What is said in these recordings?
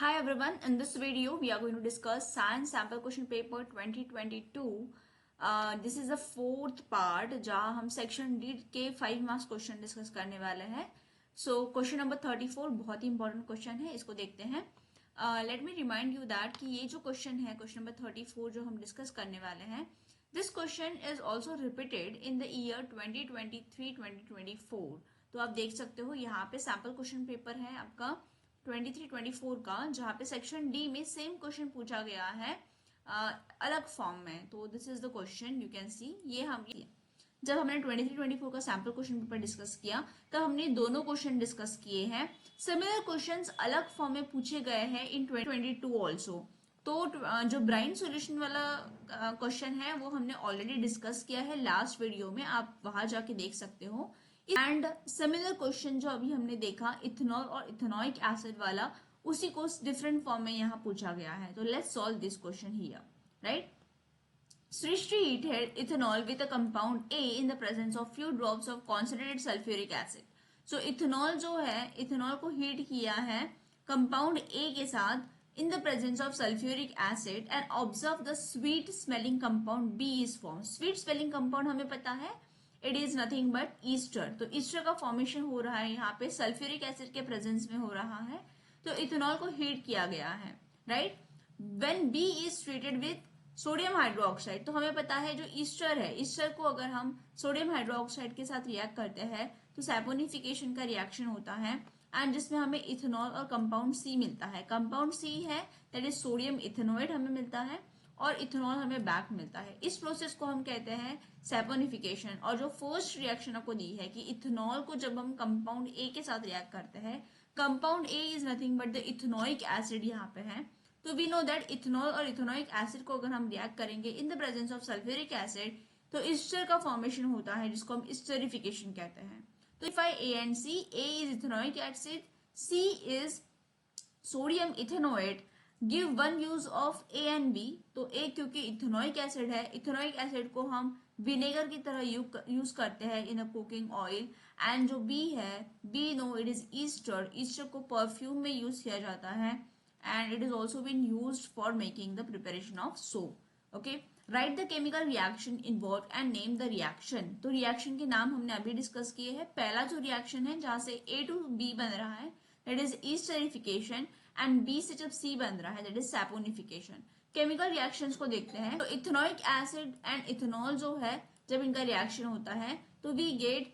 Hi everyone, in this video we are going to discuss Science Sample Question Paper 2022. This is the fourth part जहाँ हम section D के 5 marks question discuss करने वाले हैं. So question number 34 बहुत ही important question है, इसको देखते हैं. Let me remind you that कि ये जो क्वेश्चन है, क्वेश्चन नंबर 34 जो हम डिस्कस करने वाले हैं, this question is also repeated in the year 2023-2024. तो आप देख सकते हो यहाँ पे सैम्पल क्वेश्चन पेपर है आपका 23-24 का, जहाँ पे सेक्शन डी में सेम क्वेश्चन पूछा गया है अलग फॉर्म में. तो this is the question, you can see. जब हमने 23-24 का सैम्पल क्वेश्चन पेपर डिस्कस किया तब हमने दोनों क्वेश्चन डिस्कस किए हैं. सिमिलर क्वेश्चंस अलग फॉर्म में पूछे गए हैं इन 2022 ऑल्सो. तो जो ब्राइन सॉल्यूशन वाला क्वेश्चन है वो हमने ऑलरेडी डिस्कस किया है लास्ट वीडियो में, आप वहां जाके देख सकते हो. एंड सिमिलर क्वेश्चन जो अभी हमने देखा इथेनॉल और इथेनॉइक एसिड वाला, उसी को डिफरेंट फॉर्म में यहाँ पूछा गया है. तो let's solve this question here. Right, Srishti heated ethanol with a compound A in the presence of few drops of concentrated sulfuric acid. So ethanol जो है, इथेनॉल को हीट किया है कंपाउंड A के साथ in the presence of sulfuric acid and observe the sweet smelling compound B is formed. Sweet smelling compound हमें पता है it is nothing but Easter. तो ईस्टर का फॉर्मेशन हो रहा है यहाँ पे सल्फ्यूरिक एसिड के प्रेजेंस में हो रहा है. तो इथेनॉल को हीट किया गया है. Right, when B is treated with sodium hydroxide, तो हमें पता है जो ईस्टर है, ईस्टर को अगर हम सोडियम हाइड्रोक्साइड के साथ रिएक्ट करते हैं तो सैपोनिफिकेशन का रिएक्शन होता है एंड जिसमें हमें इथेनॉल और कंपाउंड सी मिलता है. कंपाउंड सी है दैट इज सोडियम इथेनोएट हमें मिलता है और इथेनॉल हमें बैक मिलता है. इस प्रोसेस को हम कहते हैं सैपोनिफिकेशन. और जो फर्स्ट रिएक्शन आपको दी है कि इथेनॉल को जब हम कंपाउंड ए के साथ रिएक्ट करते हैं, compound A is nothing but the ethanoic acid यहाँ पे है. तो वी नो दैट इथेनॉल और इथेनोइक एसिड को अगर हम रिएक्ट करेंगे in the presence of sulphuric acid तो ईस्टर का फॉर्मेशन होता है जिसको हम ईस्टरिफिकेशन कहते हैं. तो if I A and C, A is ethanoic acid, C is sodium ethanoate, give one use of A and B. तो ए क्योंकि इथेनोइक एसिड है, इथेनोइक एसिड को हम विनेगर की तरह यूज करते हैं in a cooking oil. And जो बी है, B no it is ester. Ester को परफ्यूम में यूज किया जाता है and it is also been use for making the preparation of soap. Okay, write the chemical reaction involve and name the reaction. तो reaction के नाम हमने अभी डिस्कस किए हैं. पहला जो रिएक्शन है जहां से ए टू बी बन रहा है दैट इज ईस्टरिफिकेशन एंड बी से जब सी बन रहा है that is saponification. Chemical reactions को देखते हैं. तो इथेनोइक एसिड एंड इथेनॉल जो है जब इनका रिएक्शन होता है तो वी गेट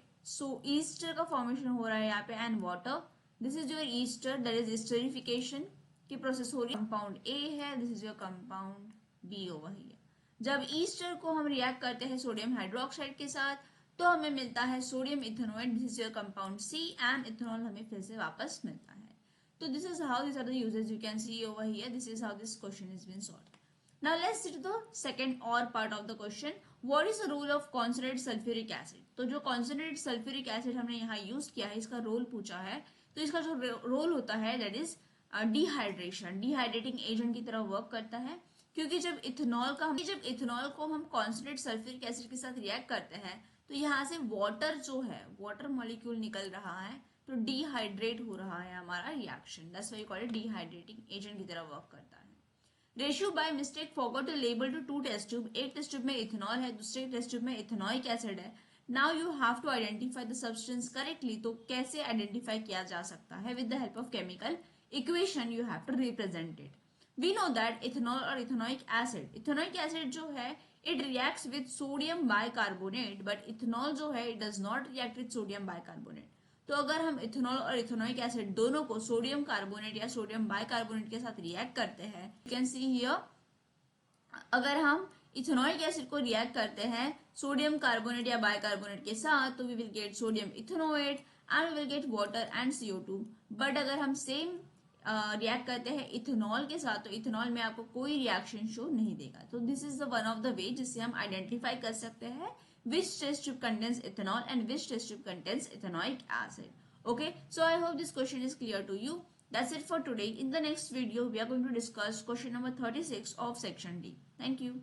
ईस्टर का फॉर्मेशन हो रहा है यहाँ पे and water. This is your ester, that is esterification की प्रोसेस हो रही है. कंपाउंड ए है, this is your compound B over here. जब ईस्टर को हम रिएक्ट करते हैं सोडियम हाइड्रोक्साइड के साथ तो हमें मिलता है sodium ethanoate, this is your compound C and ethanol हमें फिर से वापस मिलता है. So this is how these are the uses you can see over here. This is how this question has been solved. Now let's see to the second or part of the question. What is the role of concentrated sulfuric acid? तो जो concentrated sulfuric acid हमने यहाँ use किया है, इसका role पूछा है. तो इसका जो रोल होता है that is dehydration, dehydrating agent की तरह वर्क करता है. क्योंकि जब इथेनॉल को हम कॉन्सेंट्रेट सल्फ्यूरिक एसिड के साथ रिएक्ट करते हैं तो यहाँ से वाटर जो है, वाटर मॉलिक्यूल निकल रहा है, तो डिहाइड्रेट हो रहा है हमारा reaction. That's why we call it dehydrating agent की तरह वर्क करता है. Ratio by mistake forgot to label two 2 test tube. एक टेस्ट ट्यूब में इथेनॉल है, दूसरे टेस्ट ट्यूब में इथेनॉइक एसिड है. Now you have to identify the substance correctly. तो कैसे आइडेंटिफाई किया जा सकता है? With the help of chemical equation you have to represent it. We know that ethanol और इथेनॉइक एसिड जो है it reacts with sodium bicarbonate, but ethanol जो है it does not react with sodium bicarbonate. तो अगर हम ethanol और ethanoic acid दोनों को सोडियम कार्बोनेट या सोडियम बाइकार्बोनेट के साथ रिएक्ट करते हैं, यू कैन सी हियर, अगर हम इथेनोइक एसिड को रिएक्ट करते हैं सोडियम कार्बोनेट या बाइकार्बोनेट के साथ तो we will get sodium ethanoate and we will get water and CO2. But अगर हम सेम रिएक्ट करते हैं इथेनॉल के साथ तो इथेनॉल में आपको कोई रिएक्शन शो नहीं देगा. तो this is the one of the way जिससे हम आइडेंटिफाई कर सकते हैं which test tube contains ethanol and which test tube contains ethanoic acid. Okay, so I hope this question is clear to you. That's it for today. In the next video we are going to discuss question number 36 of section D. Thank you.